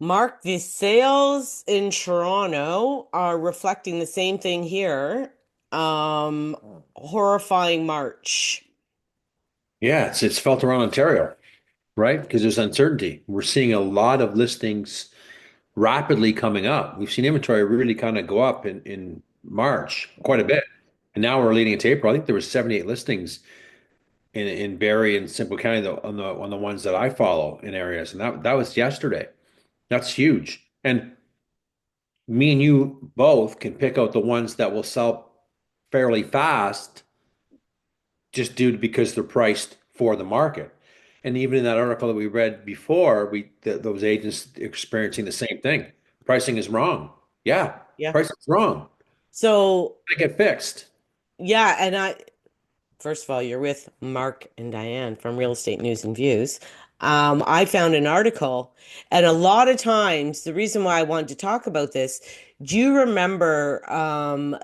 Mark, the sales in Toronto are reflecting the same thing here. Horrifying March. Yeah, it's felt around Ontario, right? Because there's uncertainty. We're seeing a lot of listings rapidly coming up. We've seen inventory really kind of go up in March quite a bit. And now we're leading into April. I think there was 78 listings in Barrie and Simcoe County on the ones that I follow in areas. And that was yesterday. That's huge. And me and you both can pick out the ones that will sell fairly fast just due to because they're priced for the market. And even in that article that we read before, those agents experiencing the same thing. Pricing is wrong. Yeah, Yeah. pricing is wrong. So, They get fixed. yeah, and first of all, you're with Mark and Diane from Real Estate News and Views. I found an article, and a lot of times, the reason why I wanted to talk about this, do you remember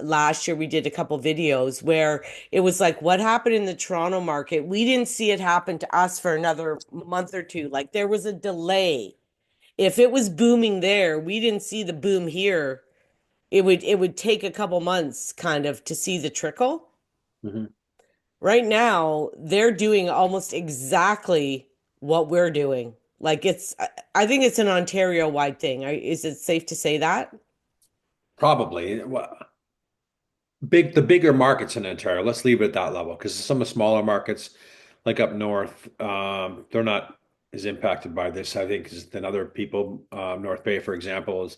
last year we did a couple videos where it was like what happened in the Toronto market? We didn't see it happen to us for another month or two. Like there was a delay. If it was booming there, we didn't see the boom here. It would take a couple months kind of to see the trickle. Mhm. Right now, they're doing almost exactly what we're doing. Like I think it's an Ontario-wide thing. Is it safe to say that? Probably. Well, the bigger markets in Ontario, let's leave it at that level because some of the smaller markets, like up north, they're not as impacted by this, I think, than other people. North Bay, for example,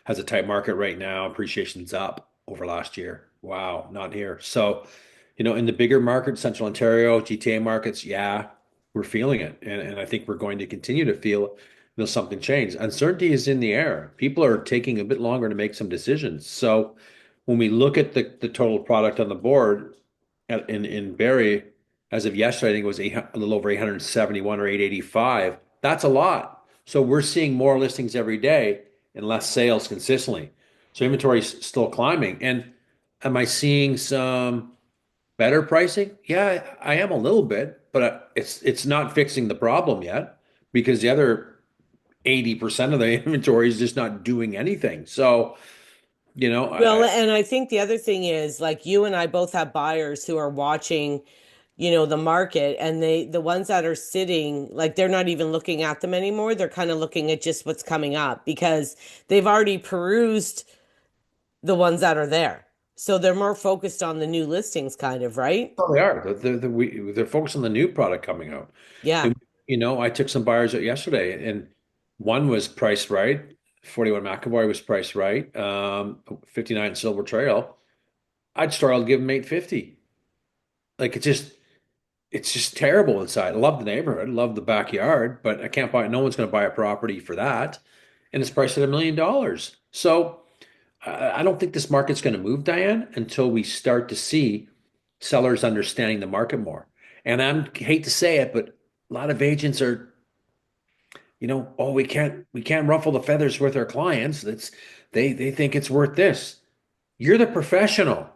has a tight market right now. Appreciation's up over last year. Wow, not here. So, in the bigger markets, Central Ontario, GTA markets, yeah, we're feeling it, and I think we're going to continue to feel something change. Uncertainty is in the air. People are taking a bit longer to make some decisions. So when we look at the total product on the board in Barrie, as of yesterday, I think it was a little over 871 or 885. That's a lot. So we're seeing more listings every day and less sales consistently. So inventory is still climbing. And am I seeing some better pricing? Yeah, I am a little bit, but it's not fixing the problem yet because the other 80% of the inventory is just not doing anything. So, Well, and I think the other thing is like you and I both have buyers who are watching, the market and the ones that are sitting, like they're not even looking at them anymore. They're kind of looking at just what's coming up because they've already perused the ones that are there. So they're more focused on the new listings kind of, right? Oh, they are. They're focused on the new product coming out. Yeah. And, I took some buyers out yesterday, and one was priced right. 41 McAvoy was priced right. 59 Silver Trail. I'd struggle to give them 850. Like it's just terrible inside. I love the neighborhood, love the backyard, but I can't buy. No one's going to buy a property for that, and it's priced at $1 million. So I don't think this market's going to move, Diane, until we start to see sellers understanding the market more. And I hate to say it, but a lot of agents are, oh, we can't ruffle the feathers with our clients. They think it's worth this. You're the professional.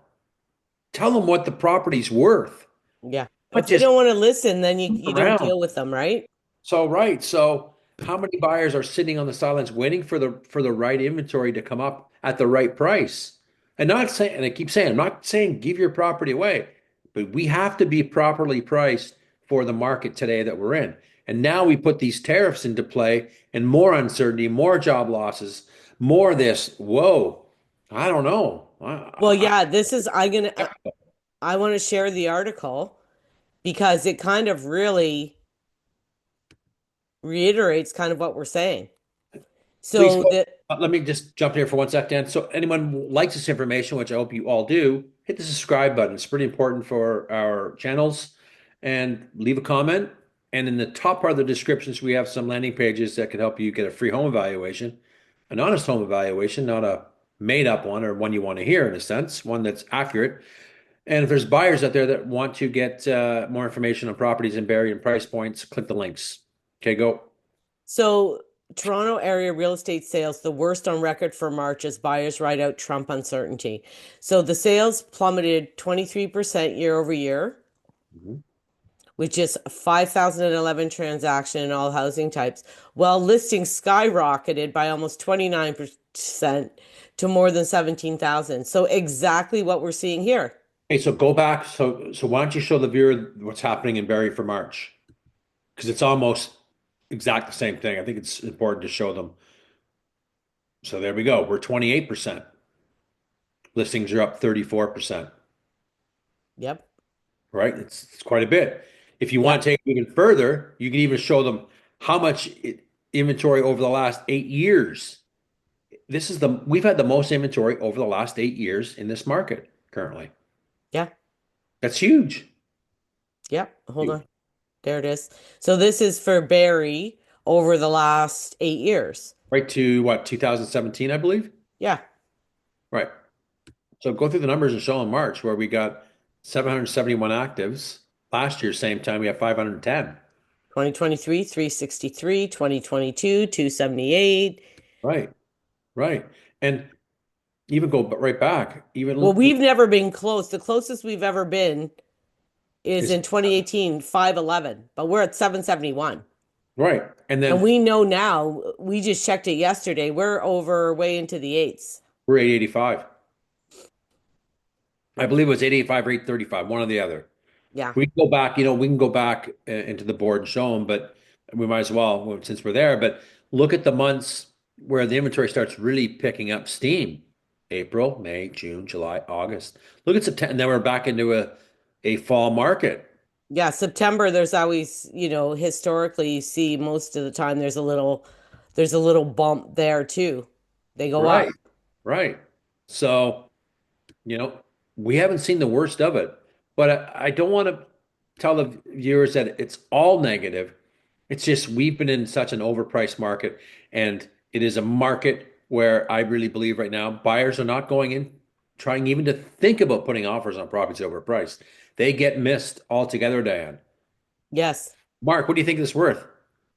Tell them what the property's worth. Yeah. Not If they just don't want to listen, then you don't around. deal with them, right? So right. So how many buyers are sitting on the sidelines waiting for the right inventory to come up at the right price? And not saying, and I keep saying, I'm not saying give your property away, but we have to be properly priced for the market today that we're in. And now we put these tariffs into play and more uncertainty, more job losses, more this. Whoa, I don't know. Well, yeah, this is I want to share the article because it kind of really reiterates kind of what we're saying. Please So go. that Let me just jump here for 1 sec, Dan. So anyone who likes this information, which I hope you all do, hit the subscribe button. It's pretty important for our channels. And leave a comment. And in the top part of the descriptions, we have some landing pages that can help you get a free home evaluation, an honest home evaluation, not a made up one or one you want to hear in a sense, one that's accurate. And if there's buyers out there that want to get more information on properties in Barrie and price points, click the links. Okay, go. so Toronto area real estate sales the worst on record for March as buyers ride out Trump uncertainty. So the sales plummeted 23% year over year, Mhm. with just 5,011 transactions in all housing types, while listings skyrocketed by almost 29% to more than 17,000. So exactly what we're seeing here. Hey, so go back. So why don't you show the viewer what's happening in Barrie for March? Because it's almost exact the same thing. I think it's important to show them. So there we go. We're 28%. Listings are up 34%, Yep. right? It's quite a bit. If you want Yep. to take it even further, you can even show them how much inventory over the last 8 years. We've had the most inventory over the last 8 years in this market currently. Yeah. That's huge. Yep. Hold Huge. on. There it is. So this is for Barrie over the last 8 years. Right to what, 2017, I believe? Yeah. Right. So go through the numbers and show in March where we got 771 actives. Last year, same time, we had 510. 2023, 363, 2022, 278. Right, right. And even go right back, Well, we've never been close. The closest we've ever been is is in 2018, 511, but we're at 771. right. And And then we know now, we just checked it yesterday, we're over way into the eights. we're 885. I believe it was 885 or 835, one or the other. Yeah. We can go back, we can go back into the board and show them, but we might as well, since we're there. But look at the months where the inventory starts really picking up steam. April, May, June, July, August. Look at September, and then we're back into a fall market. Yeah. September, there's always, historically, you see most of the time there's a little bump there too. They go Right, up. right. So, you know, we haven't seen the worst of it, but I don't want to tell the viewers that it's all negative. It's just we've been in such an overpriced market, and it is a market where I really believe right now buyers are not going in trying even to think about putting offers on properties overpriced. They get missed altogether, Diane. Yes. Mark, what do you think it's worth?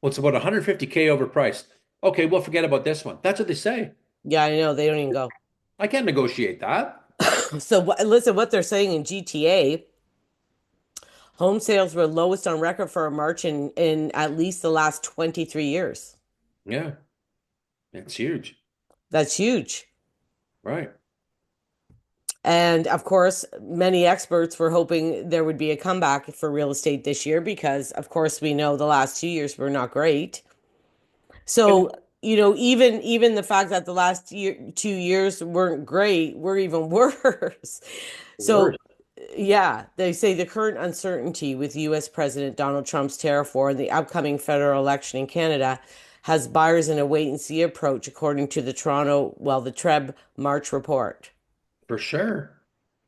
Well, it's about 150K overpriced. Okay, we'll forget about this one. That's what they say. Yeah, I know. They don't even go. I can't negotiate that. So listen, what they're saying in GTA, home sales were lowest on record for a March in at least the last 23 years. Yeah, it's huge. That's huge. Right. And of course, many experts were hoping there would be a comeback for real estate this year because, of course, we know the last 2 years were not great. And So, even the fact that the last 2 years weren't great, were even worse. worse. So, yeah, they say the current uncertainty with U.S. President Donald Trump's tariff war and the upcoming federal election in Canada has buyers in a wait and see approach, according to the TREB March report. For sure.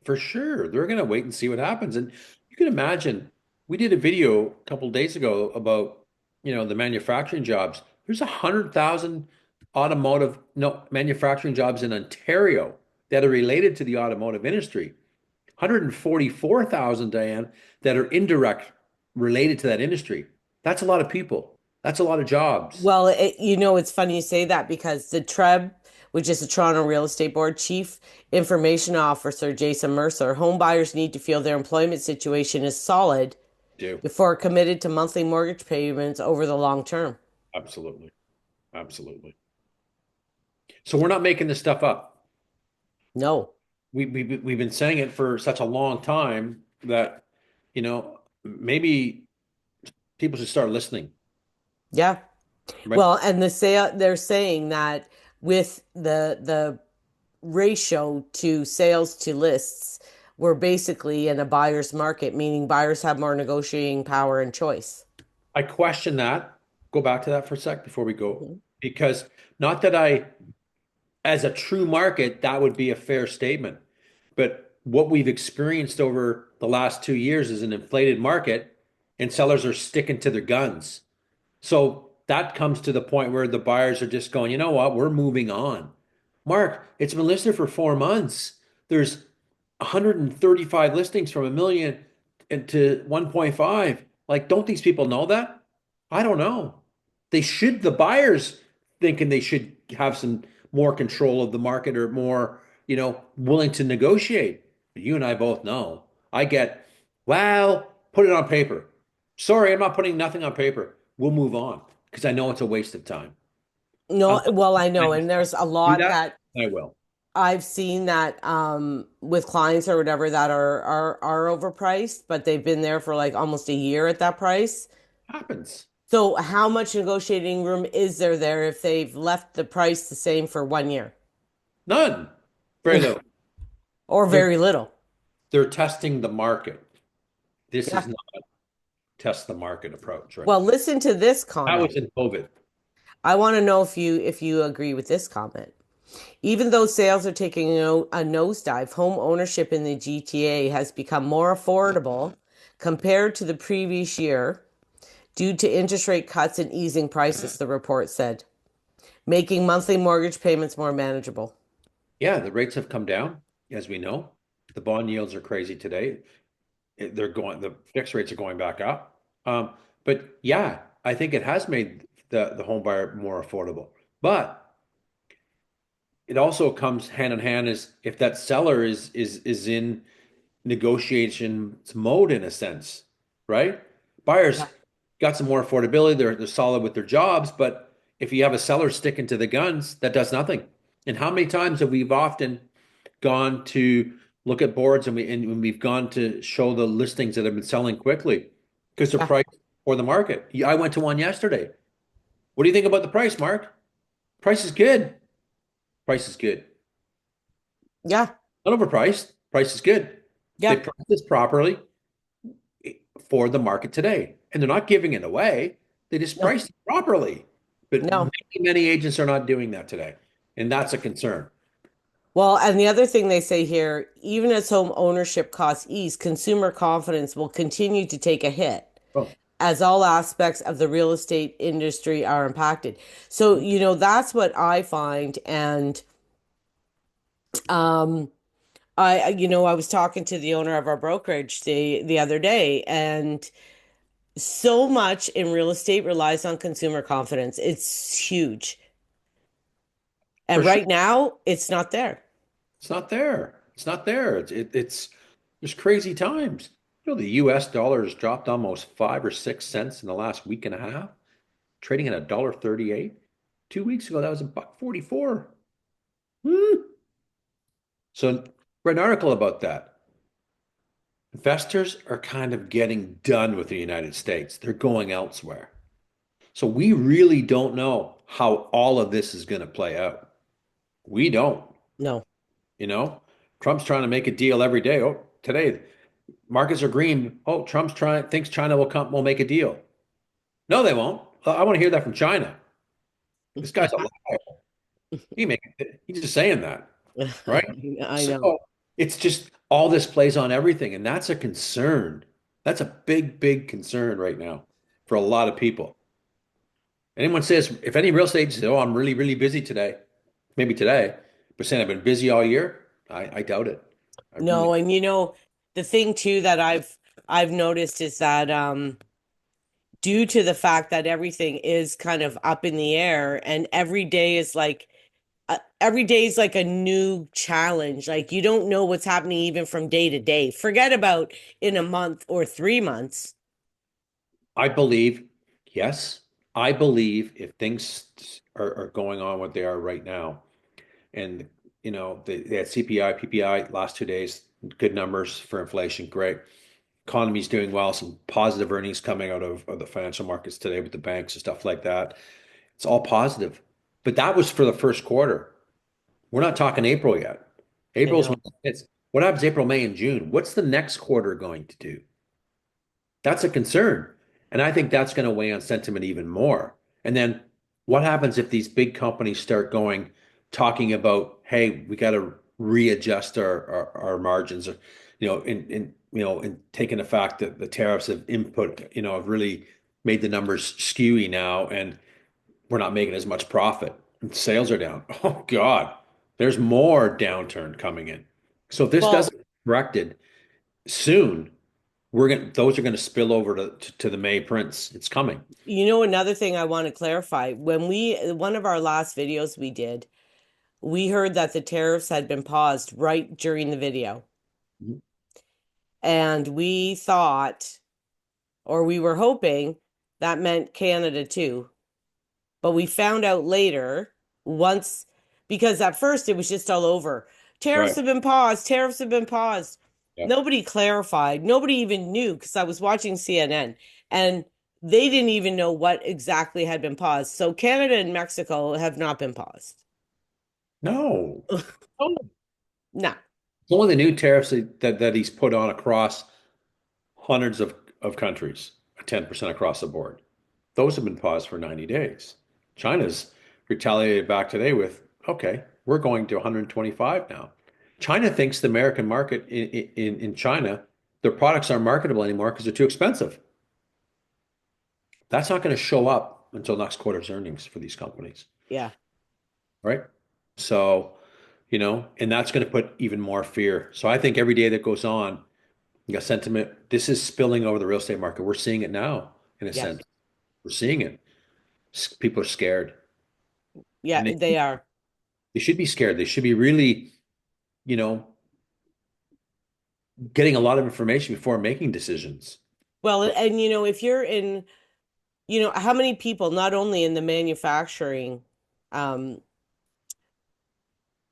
For sure. They're going to wait and see what happens. And you can imagine, we did a video a couple of days ago about, the manufacturing jobs. There's 100,000 automotive, no, manufacturing jobs in Ontario that are related to the automotive industry. 144,000, Diane, that are indirect related to that industry. That's a lot of people. That's a lot of jobs. Well, it's funny you say that because the TREB, which is the Toronto Real Estate Board Chief Information Officer Jason Mercer, home buyers need to feel their employment situation is solid Do. before committed to monthly mortgage payments over the long term. Absolutely. Absolutely. So we're not making this stuff up. No. We've been saying it for such a long time that, maybe people should start listening, Yeah. right? Well, and they're saying that with the ratio to sales to lists, we're basically in a buyer's market, meaning buyers have more negotiating power and choice. I question that. Go back to that for a sec before we go, Mhm. because not that as a true market, that would be a fair statement. But what we've experienced over the last 2 years is an inflated market, and sellers are sticking to their guns. So that comes to the point where the buyers are just going, you know what, we're moving on. Mark, it's been listed for 4 months. There's 135 listings from a million to 1.5. Like, don't these people know that? I don't know. The buyers thinking they should have some more control of the market or more, willing to negotiate. You and I both know. I get, well, put it on paper. Sorry, I'm not putting nothing on paper. We'll move on because I know it's a waste of time. No, Unless well, I I know, and there's a do lot that, that I will. I've seen that with clients or whatever that are overpriced, but they've been there for like almost a year at that price. Happens. So how much negotiating room is there if they've left the price the same for 1 year None. Very little. or They're very little? they're testing the market. This is Yeah. not test the market approach right Well, now. listen to this That comment. was in COVID. I want to know if you agree with this comment. Even though sales are taking a nosedive, home ownership in the GTA has become more affordable compared to the previous year due to interest rate cuts and easing prices, the report said, making monthly mortgage payments more manageable. Yeah, the rates have come down, as we know. The bond yields are crazy today. The fixed rates are going back up. But yeah, I think it has made the home buyer more affordable. But it also comes hand in hand as if that seller is in negotiations mode in a sense, right? Buyers Yeah. got some more affordability. They're solid with their jobs, but if you have a seller sticking to the guns, that does nothing. And how many times have we often gone to look at boards and we've gone to show the listings that have been selling quickly because they're Yeah. priced for the market. Yeah, I went to one yesterday. What do you think about the price, Mark? Price is good. Price is good. Yeah. Not overpriced. Price is good. They Yeah. priced this properly for the market today. And they're not giving it away. They just No. priced it properly. But No. many agents are not doing that today. And that's a concern. Well, and the other thing they say here, even as home ownership costs ease, consumer confidence will continue to take a hit Oh, as all aspects of the real estate industry are impacted. So, that's what I find. And um, I was talking to the owner of our brokerage the other day, and so much in real estate relies on consumer confidence. It's huge. for And sure. right now, it's not there. It's not there. It's not there. There's crazy times. The US dollar has dropped almost 5 or 6 cents in the last week and a half, trading at $1.38. 2 weeks ago, that was a buck 44. Hmm. So read an article about that. Investors are kind of getting done with the United States. They're going elsewhere. So we really don't know how all of this is going to play out. We don't, No, you know. Trump's trying to make a deal every day. Oh, today markets are green. Oh, thinks China will make a deal. No, they won't. I want to hear that from China. This guy's a liar. He's just saying that, right? I So know. it's just all this plays on everything, and that's a concern. That's a big, big concern right now for a lot of people. Anyone says, if any real estate says, "Oh, I'm really, really busy today," maybe today, but saying I've been busy all year, I doubt it. I really. No, and the thing too that I've noticed is that due to the fact that everything is kind of up in the air and every day is like a new challenge. Like you don't know what's happening even from day to day. Forget about in a month or 3 months. I believe, yes, I believe if things are going on what they are right now, and they had CPI, PPI last 2 days, good numbers for inflation, great. Economy's doing well, some positive earnings coming out of the financial markets today with the banks and stuff like that. It's all positive. But that was for the first quarter. We're not talking April yet. I April's when know. it's what happens April, May, and June? What's the next quarter going to do? That's a concern. And I think that's going to weigh on sentiment even more. And then what happens if these big companies start talking about, hey, we got to readjust our margins, or, in taking the fact that the tariffs have really made the numbers skewy now, and we're not making as much profit. And sales are down. Oh God, there's more downturn coming in. So if this Well, doesn't get corrected soon, those are gonna spill over to the May prints. It's coming. another thing I want to clarify, when one of our last videos we did, we heard that the tariffs had been paused right during the video. Mhm. And we thought or we were hoping that meant Canada too. But we found out later, once, because at first it was just all over. Tariffs Right. have been paused, tariffs have been paused. Yeah. Nobody clarified. Nobody even knew because I was watching CNN and they didn't even know what exactly had been paused. So Canada and Mexico have not been paused. No. No. No. It's only the new tariffs that he's put on across hundreds of countries, 10% across the board. Those have been paused for 90 days. China's retaliated back today with, okay, we're going to 125 now. China thinks the American market in China, their products aren't marketable anymore because they're too expensive. That's not going to show up until next quarter's earnings for these companies, Yeah. right? So, and that's going to put even more fear. So I think every day that goes on, you got sentiment. This is spilling over the real estate market. We're seeing it now, in a Yes. sense. We're seeing it. People are scared, Yeah, and they are. they should be scared. They should be really, you know, getting a lot of information before making decisions. Well, and if you're in, how many people, not only in the manufacturing um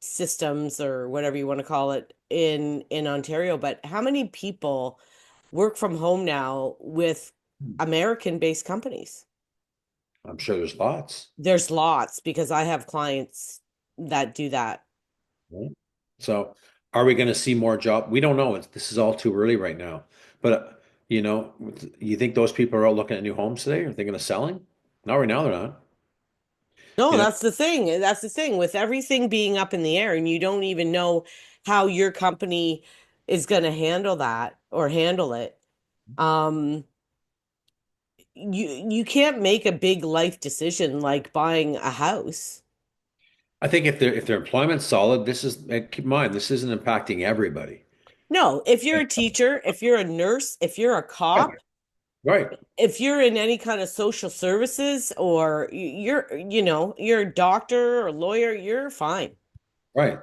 systems or whatever you want to call it in Ontario, but how many people work from home now with American-based companies? I'm sure there's lots. There's lots because I have clients that do that. Right? So, are we going to see more job? We don't know. This is all too early right now. But you think those people are out looking at new homes today? Are they going to selling? Not right now. They're not. No, You know, that's the thing. That's the thing with everything being up in the air and you don't even know how your company is going to handle that or handle it. Um, you can't make a big life decision like buying a house. I think if their employment's solid, keep in mind this isn't impacting everybody. No, if you're a teacher, if you're a nurse, if you're a Yeah. cop, Right. if you're in any kind of social services or you're a doctor or lawyer, you're fine. Right.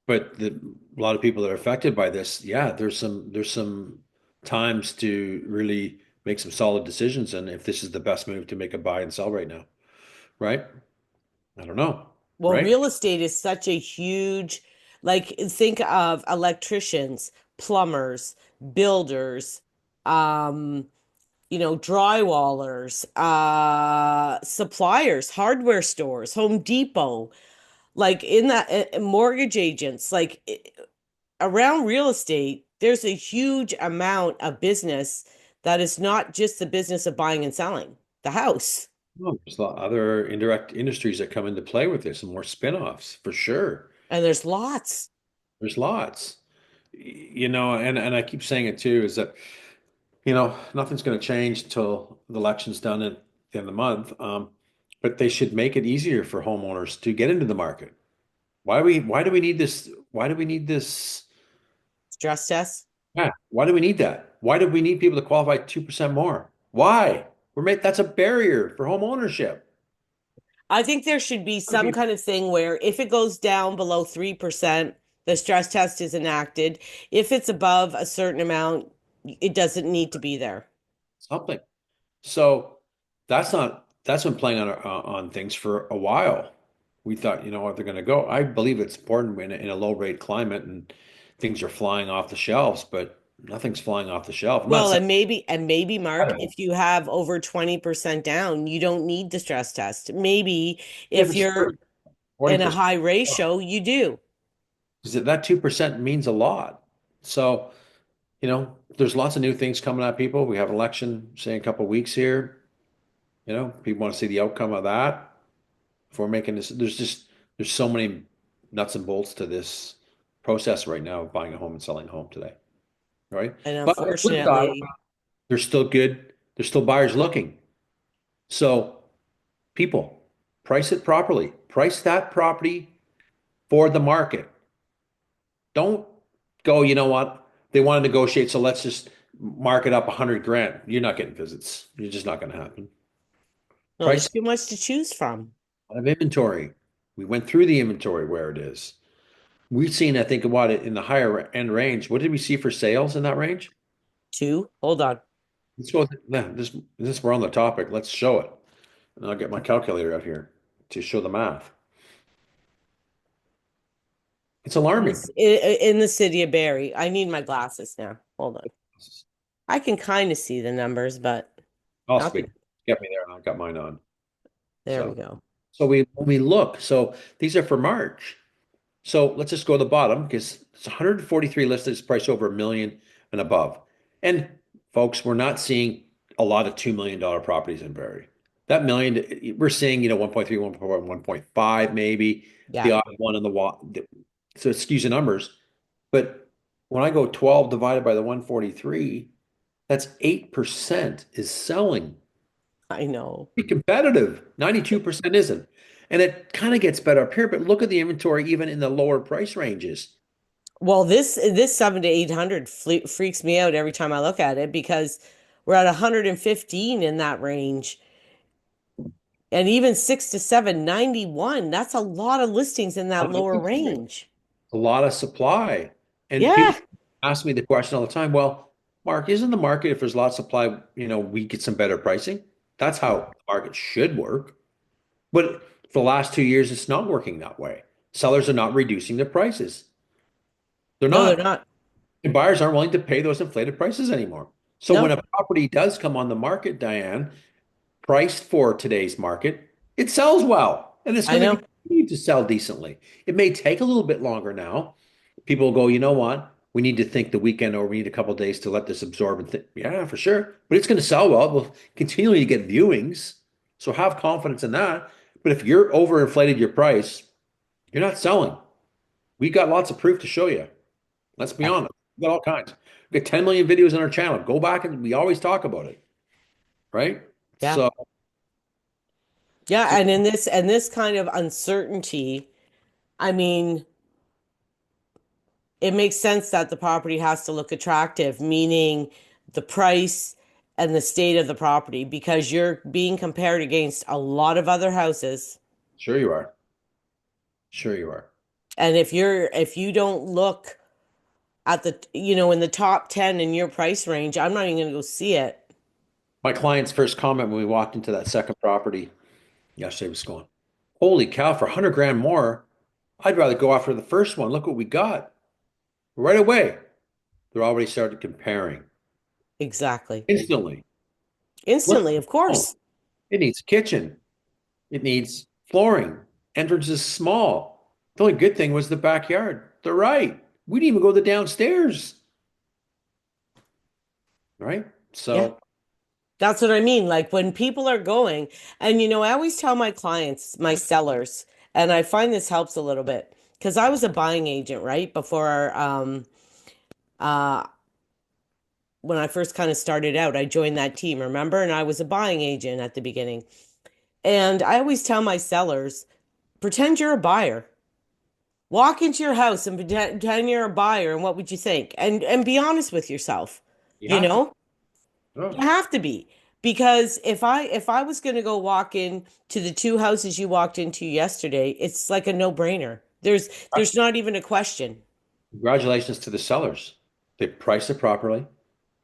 But a lot of people that are affected by this, yeah, there's some times to really make some solid decisions, and if this is the best move to make a buy and sell right now, right? I don't know, Well, right? real estate is such a huge, like, think of electricians, plumbers, builders, um, drywallers, suppliers, hardware stores, Home Depot, like in that mortgage agents, like around real estate, there's a huge amount of business that is not just the business of buying and selling the house. No, there's a lot of other indirect industries that come into play with this, and more spin-offs for sure. And there's lots. There's lots, and I keep saying it too, is that nothing's going to change until the election's done at the end of the month. But they should make it easier for homeowners to get into the market. Why do we need this? Why do we need this? Stress test. Yeah, why do we need that? Why do we need people to qualify 2% more? Why? That's a barrier for home ownership. I think there should be some kind of thing where if it goes down below 3%, the stress test is enacted. If it's above a certain amount, it doesn't need to be there. Something. So that's been playing on things for a while. We thought, what they're going to go. I believe it's important in a low rate climate and things are flying off the shelves, but nothing's flying off the shelf. I'm not Well, saying and maybe, Mark, if you have over 20% down, you don't need the stress test. Maybe if if it's you're 30, in a 40%, high ratio, you do. because that 2% means a lot. So, there's lots of new things coming at people. We have an election, say, in a couple of weeks here. People want to see the outcome of that before making this. There's so many nuts and bolts to this process right now of buying a home and selling a home today, right? And But on the flip side, unfortunately, there's still good. There's still buyers looking. So people, price it properly. Price that property for the market. Don't go, you know what? They want to negotiate, so let's just mark it up 100 grand. You're not getting visits. You're just not going to happen. no, Price there's too much to choose from. of inventory. We went through the inventory where it is. We've seen, I think, what in the higher end range. What did we see for sales in that range? Two, hold on. let's go. This we're on the topic. Let's show it. And I'll get my calculator out here to show the math. It's alarming. In the city of Barrie. I need my glasses now. Hold on. I can kind of see the numbers, but I'll not speak. the. Get me there, and I've got mine on. There we So, go. we when we look, so these are for March. So let's just go to the bottom because it's 143 listed. It's priced over a million and above. And folks, we're not seeing a lot of $2 million properties in Barrie. That million, we're seeing, 1.3, 1.4, 1.5, maybe the Yeah, odd one in the wall. So excuse the numbers. But when I go 12 divided by the 143, that's 8% is selling. I know. Be competitive. 92% isn't. And it kind of gets better up here, but look at the inventory even in the lower price ranges. Well, this 7 to 800 freaks me out every time I look at it because we're at 115 in that range. And even 6 to 7, 91. That's a lot of listings in A that lot of lower inventory, range. a lot of supply. And people Yeah. ask me the question all the time, well, Mark, isn't the market, if there's a lot of supply, we get some better pricing? That's how the market should work. But for the last 2 years, it's not working that way. Sellers are not reducing their prices. They're No, they're not. not. And buyers aren't willing to pay those inflated prices anymore. So when No, a property does come on the market, Diane, priced for today's market, it sells well and it's I going to know. continue to sell decently. It may take a little bit longer now. People go, you know what? We need to think the weekend or we need a couple of days to let this absorb and think, yeah, for sure. But it's going to sell well. We'll continually get viewings. So have confidence in that. But if you're overinflated your price, you're not selling. We got lots of proof to show you. Let's be Yeah. honest. We got all kinds. We got 10 million videos on our channel. Go back and we always talk about it, right? Yeah. So, Yeah, so and in this kind of uncertainty, I mean, it makes sense that the property has to look attractive, meaning the price and the state of the property, because you're being compared against a lot of other houses. sure you are. Sure you are. And if you don't look at in the top 10 in your price range, I'm not even going to go see it. My client's first comment when we walked into that second property yesterday was going, holy cow, for 100 grand more, I'd rather go after the first one. Look what we got. Right away, they're already started comparing Exactly. instantly. What's Instantly, of wrong? course. It needs a kitchen. It needs flooring. Entrance is small. The only good thing was the backyard. They're right. We didn't even go the downstairs. Right? Yeah. So, That's what I mean. Like when people are going, and I always tell my clients, my sellers, and I find this helps a little bit because I was a buying agent, right? Before uh when I first kind of started out, I joined that team, remember? And I was a buying agent at the beginning. And I always tell my sellers, pretend you're a buyer. Walk into your house and pretend you're a buyer, and what would you think? And be honest with yourself. you You have to. know? You Oh, have to be. Because if I was going to go walk in to the two houses you walked into yesterday, it's like a no-brainer. There's not even a question. congratulations to the sellers. They priced it properly.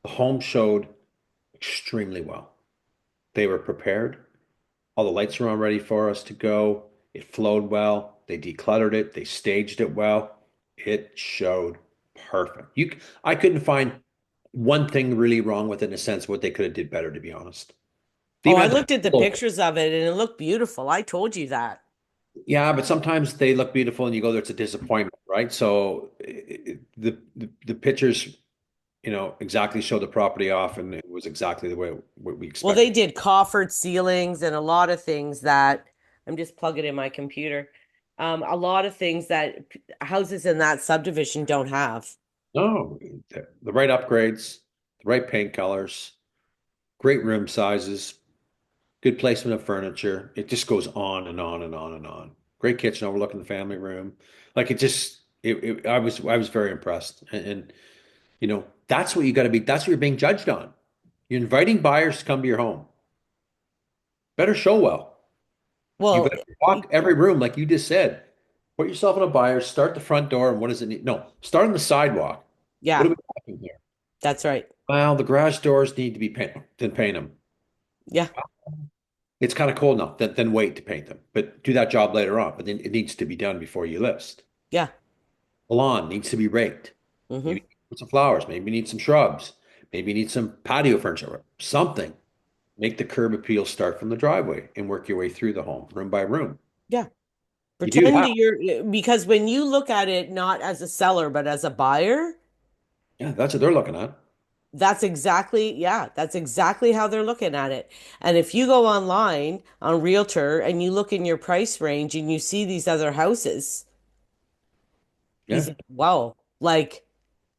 The home showed extremely well. They were prepared. All the lights were on ready for us to go. It flowed well. They decluttered it. They staged it well. It showed perfect. I couldn't find one thing really wrong with it in a sense what they could have did better, to be honest. They Oh, even I had the looked at the pool. pictures of it and it looked beautiful. I told you that. Yeah, but sometimes they look beautiful and you go there, it's a disappointment, right? So the pictures, exactly showed the property off and it was exactly the way what we Well, they expected. did coffered ceilings and a lot of things that I'm just plugging in my computer. A lot of things that houses in that subdivision don't have. No, the right upgrades, the right paint colors, great room sizes, good placement of furniture. It just goes on and on and on and on. Great kitchen overlooking the family room. Like I was very impressed. And that's what you got to be. That's what you're being judged on. You're inviting buyers to come to your home. Better show well. You Well, better walk every room like you just said. Put yourself in a buyer, start the front door, and what does it need? No, start on the sidewalk. What are yeah, we talking here? that's right. Well, the garage doors need to be painted, then paint them. Yeah. It's kind of cold now, then wait to paint them. But do that job later on. But then it needs to be done before you list. Yeah. The lawn needs to be raked. Hmm. Maybe put some flowers. Maybe you need some shrubs. Maybe you need some patio furniture. Something. Make the curb appeal start from the driveway and work your way through the home, room by room. Yeah. You do Pretend that. you're, because when you look at it not as a seller, but as a buyer, Yeah, that's what they're looking at. that's exactly how they're looking at it. And if you go online on Realtor and you look in your price range and you see these other houses, you Yeah, think, wow, like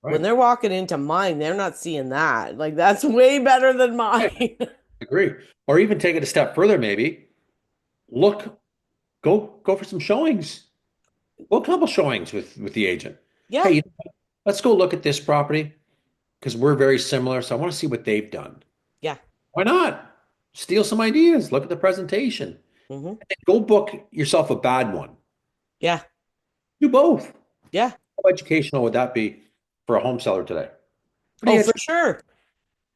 when right. they're walking into mine, they're not seeing that. Like that's way better than Yeah, mine. I agree. Or even take it a step further, maybe. Look, go for some showings. Go a couple showings with the agent. Yeah. Hey, let's go look at this property because we're very similar. So I want to see what they've done. Yeah. Why not? Steal some ideas. Look at the presentation. Hmm. Go book yourself a bad one. Yeah. Do both. Yeah. How educational would that be for a home seller today? Oh, Pretty for edu sure. pretty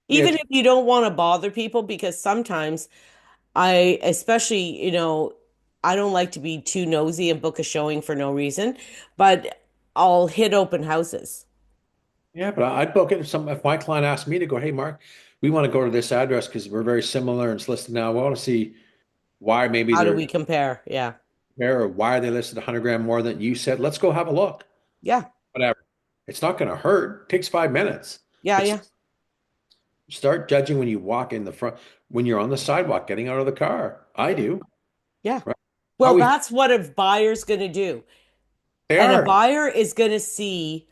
Even edu if you don't want to bother people, because sometimes I, especially, I don't like to be too nosy and book a showing for no reason, but I'll hit open houses. Yeah, but I'd book it if my client asked me to go, hey Mark, we want to go to this address because we're very similar and it's listed now. We want to see why maybe How do they're we compare? Yeah. there or why are they listed 100 grand more than you said. Let's go have a look. Yeah. Whatever. It's not going to hurt. It takes 5 minutes. Yeah. But Yeah. start judging when you walk in the front, when you're on the sidewalk getting out of the car. I Yeah. do. Yeah. Right? How Well, we that's what a buyer's going to do. they And a are. buyer is going to see,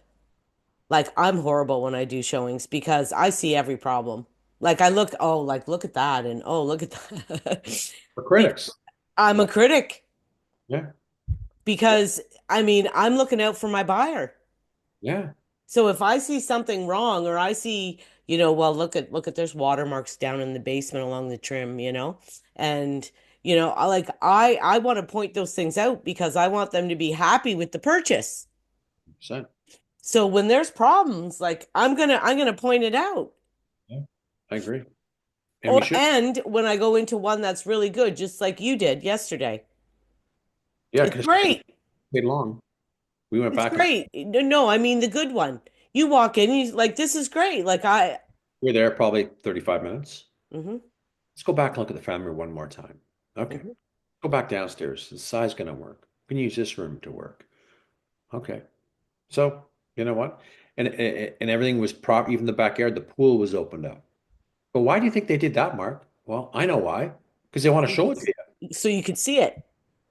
like, I'm horrible when I do showings because I see every problem. Like, I look, oh, like, look at that. And oh, look at that. We're Be- critics. I'm a Right. critic Yeah. because, I mean, I'm looking out for my buyer. Yeah. So if I see something wrong or I see, well, look at there's watermarks down in the basement along the trim, and I want to point those things out because I want them to be happy with the purchase. 100%. So when there's problems, like I'm gonna point it out. Yeah. I agree. And we Or should. and when I go into one that's really good, just like you did yesterday. Yeah, It's because great. stayed long. We went It's back and great. No, no, I mean the good one. You walk in, you like this is great. Like we were there probably 35 minutes. hmm Let's go back and look at the family room one more time. Okay. hmm Go back downstairs. The size going to work. We can use this room to work. Okay. So, you know what? And everything was prop, even the backyard, the pool was opened up. But why do you think they did that, Mark? Well, I know why. Because they want to show it to you. so you could see it.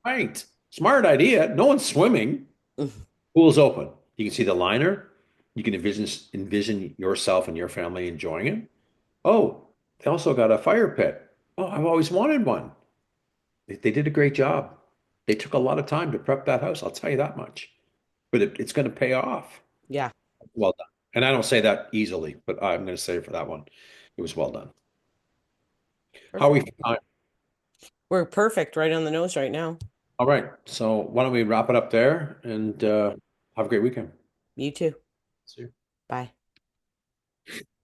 Right. Smart idea. No one's swimming. Mhm. Pool's open. You can see the liner. You can envision yourself and your family enjoying it. Oh, they also got a fire pit. Oh, I've always wanted one. They did a great job. They took a lot of time to prep that house. I'll tell you that much. But it's going to pay off. Yeah, Well done. And I don't say that easily, but I'm going to say for that one, it was well done. How are we perfect. for time? We're perfect right on the nose right now. All right. So why don't we wrap it up there and have a great weekend. You too. See you. Bye.